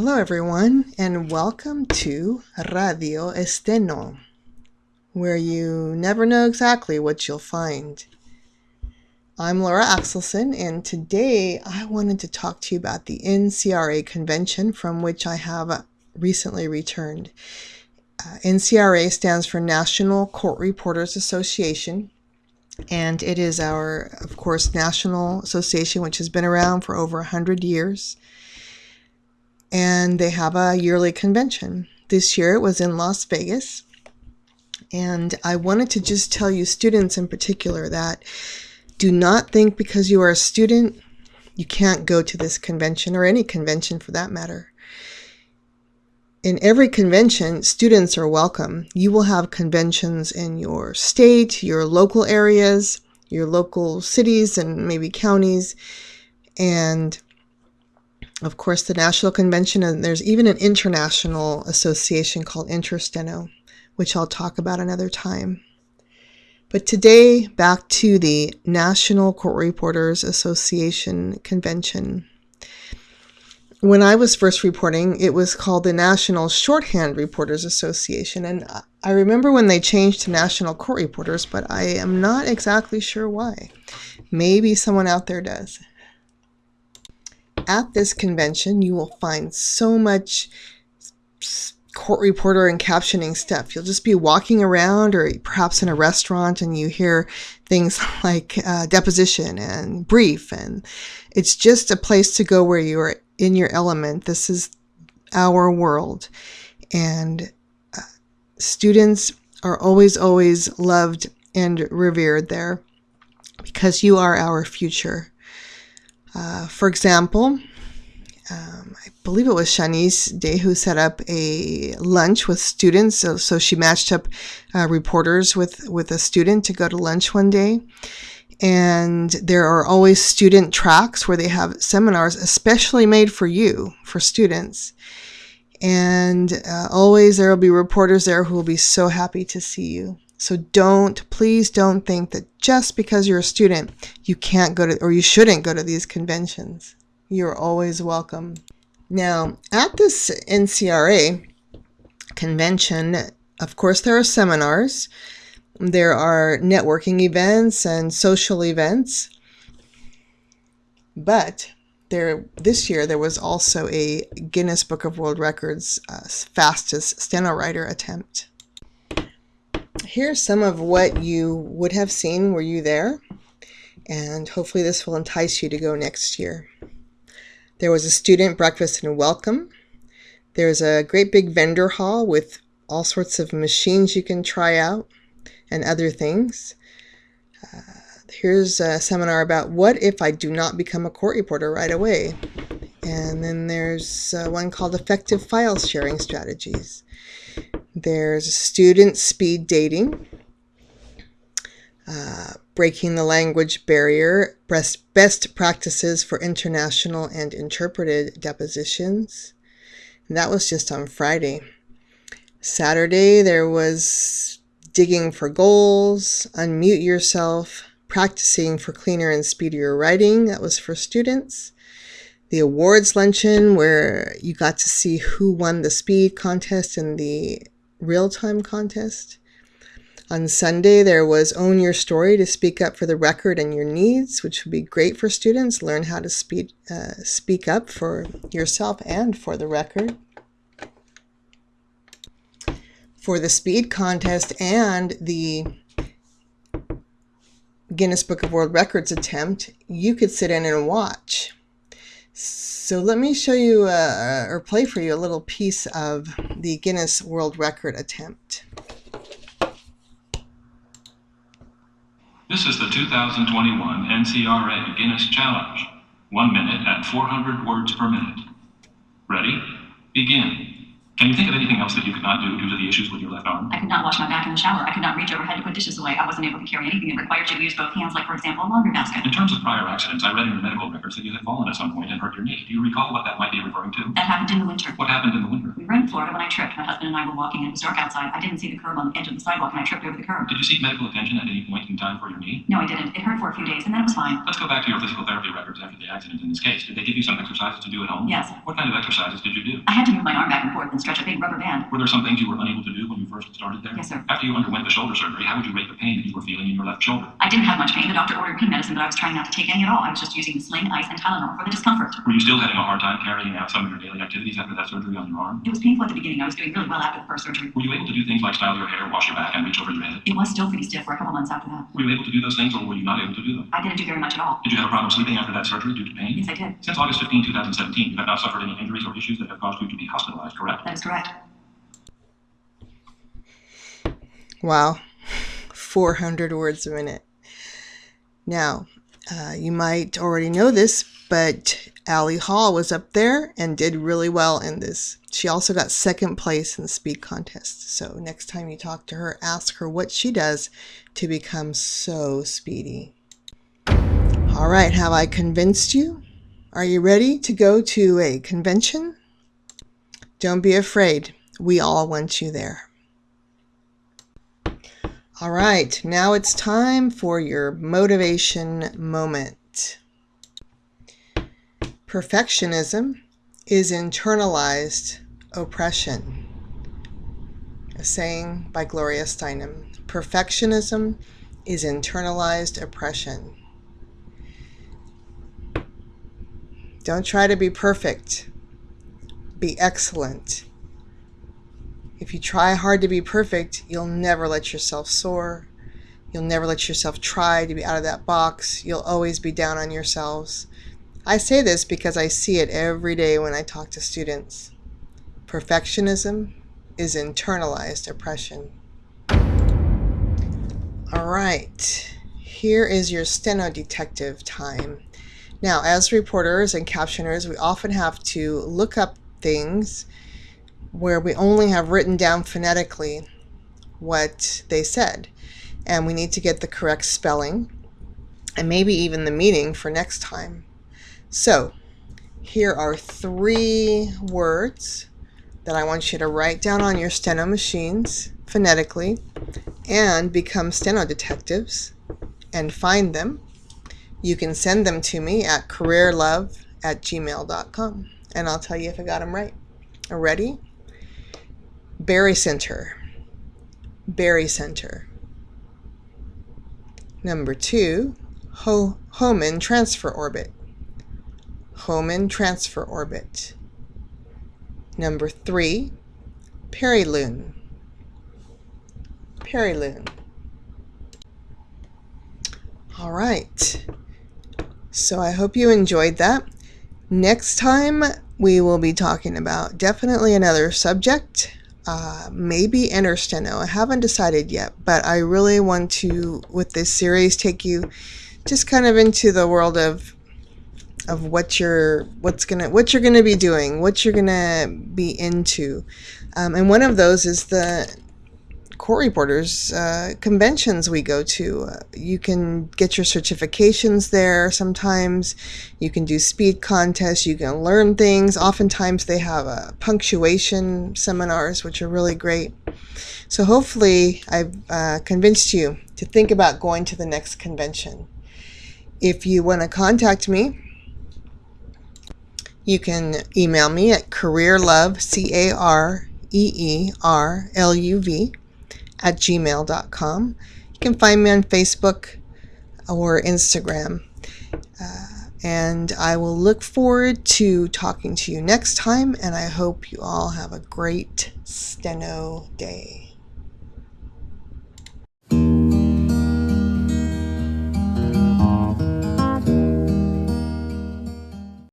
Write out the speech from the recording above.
Hello everyone, and welcome to Radio Steno, where you never know exactly what you'll find. I'm Laura Axelson, and today I wanted to talk to you about the NCRA Convention, from which I have recently returned. NCRA stands for National Court Reporters Association, and it is our, of course, national association which has been around for over 100 years. And they have a yearly convention. This year it was in Las Vegas. And I wanted to just tell you, students in particular, that do not think because you are a student you can't go to this convention, or any convention for that matter. In every convention, students are welcome. You will have conventions in your state, your local areas, your local cities, and maybe counties. And of course, the national convention, and there's even an international association called eSteno, which I'll talk about another time. But today, back to the National Court Reporters Association Convention. When I was first reporting, it was called the National Shorthand Reporters Association, and I remember when they changed to National Court Reporters, but I am not exactly sure why. Maybe someone out there does. At this convention, you will find so much court reporter and captioning stuff. You'll just be walking around, or perhaps in a restaurant, and you hear things like deposition and brief, and it's just a place to go where you're in your element. This is our world, and students are always loved and revered there because you are our future. For example, I believe it was Shanice Day who set up a lunch with students. So she matched up reporters with a student to go to lunch one day. And there are always student tracks where they have seminars especially made for you, for students. And always there will be reporters there who will be so happy to see you. So please don't think that just because you're a student, you can't go to, or you shouldn't go to these conventions. You're always welcome. Now, at this NCRA convention, of course, there are seminars. There are networking events and social events. But this year, there was also a Guinness Book of World Records fastest steno writer attempt. Here's some of what you would have seen were you there, and hopefully this will entice you to go next year. There was a student breakfast and welcome. There's a great big vendor hall with all sorts of machines you can try out and other things. Here's a seminar about what if I do not become a court reporter right away. And then there's one called Effective File Sharing Strategies. There's student speed dating, breaking the language barrier, best practices for international and interpreted depositions. And that was just on Friday. Saturday, there was digging for goals, unmute yourself, practicing for cleaner and speedier writing. That was for students. The awards luncheon, where you got to see who won the speed contest and the real-time contest. On Sunday, there was Own Your Story, to speak up for the record and your needs, which would be great for students. Learn how to speak up for yourself and for the record. For the speed contest and the Guinness Book of World Records attempt, you could sit in and watch. So let me show you or play for you a little piece of the Guinness World Record attempt. This is the 2021 NCRA Guinness Challenge. 1 minute at 400 words per minute. Ready? Begin. Can you think of anything else that you could not do due to the issues with your left arm? I could not wash my back in the shower. I could not reach overhead to put dishes away. I wasn't able to carry anything that required you to use both hands, like, for example, a laundry basket. In terms of prior accidents, I read in your medical records that you had fallen at some point and hurt your knee. Do you recall what that might be referring to? That happened in the winter. What happened in the winter? We were in Florida when I tripped. My husband and I were walking, and it was dark outside. I didn't see the curb on the edge of the sidewalk, and I tripped over the curb. Did you seek medical attention at any point in time for your knee? No, I didn't. It hurt for a few days, and then it was fine. Let's go back to your physical therapy records after the accident in this case. Did they give you some exercises to do at home? Yes. What kind of exercises did you do? I had to move my arm back and forth and stretch a big rubber band. Were there some things you were unable to do when you first started there? Yes, sir. After you underwent the shoulder surgery, how would you rate the pain that you were feeling in your left shoulder? I didn't have much pain. The doctor ordered pain medicine, but I was trying not to take any at all. I was just using the sling, ice, and Tylenol for the discomfort. Were you still having a hard time carrying out some of your daily activities after that surgery on your arm? It was painful at the beginning. I was doing really well after the first surgery. Were you able to do things like style your hair, wash your back, and reach over your head? It was still pretty stiff for a couple months after that. Were you able to do those things, or were you not able to do them? I didn't do very much at all. Did you have a problem sleeping after that surgery due to pain? Yes, I did. Since August 15, 2017, you have not suffered any injuries or issues that have caused you to be hospitalized, correct? That is correct. Wow, 400 words a minute. Now, you might already know this, but Allie Hall was up there and did really well in this. She also got second place in the speed contest. So next time you talk to her, ask her what she does to become so speedy. All right, have I convinced you? Are you ready to go to a convention? Don't be afraid. We all want you there. All right, now it's time for your motivation moment. Perfectionism is internalized oppression. A saying by Gloria Steinem. Perfectionism is internalized oppression. Don't try to be perfect. Be excellent. If you try hard to be perfect, you'll never let yourself soar. You'll never let yourself try to be out of that box. You'll always be down on yourselves. I say this because I see it every day when I talk to students. Perfectionism is internalized oppression. All right, here is your Steno Detective time. Now, as reporters and captioners, we often have to look up things where we only have written down phonetically what they said. And we need to get the correct spelling and maybe even the meaning for next time. So here are 3 words that I want you to write down on your Steno machines phonetically and become Steno detectives and find them. You can send them to me at CareerLuv@gmail.com and I'll tell you if I got them right. Ready? Berry Center. Berry Center. Number 2, Hohmann transfer orbit. Hohmann transfer orbit. Number 3, Periloon. Periloon. All right. So I hope you enjoyed that. Next time we will be talking about definitely another subject. Maybe eSteno. I haven't decided yet, but I really want to, with this series, take you just kind of into the world of what you're gonna be doing, what you're gonna be into, and one of those is the court reporters conventions we go to. You can get your certifications there. Sometimes you can do speed contests, you can learn things. Oftentimes they have punctuation seminars, which are really great. So hopefully I've convinced you to think about going to the next convention. If you want to contact me, you can email me at CareerLuv, CareerLuv @gmail.com. You can find me on Facebook or Instagram. And I will look forward to talking to you next time, and I hope you all have a great Steno day.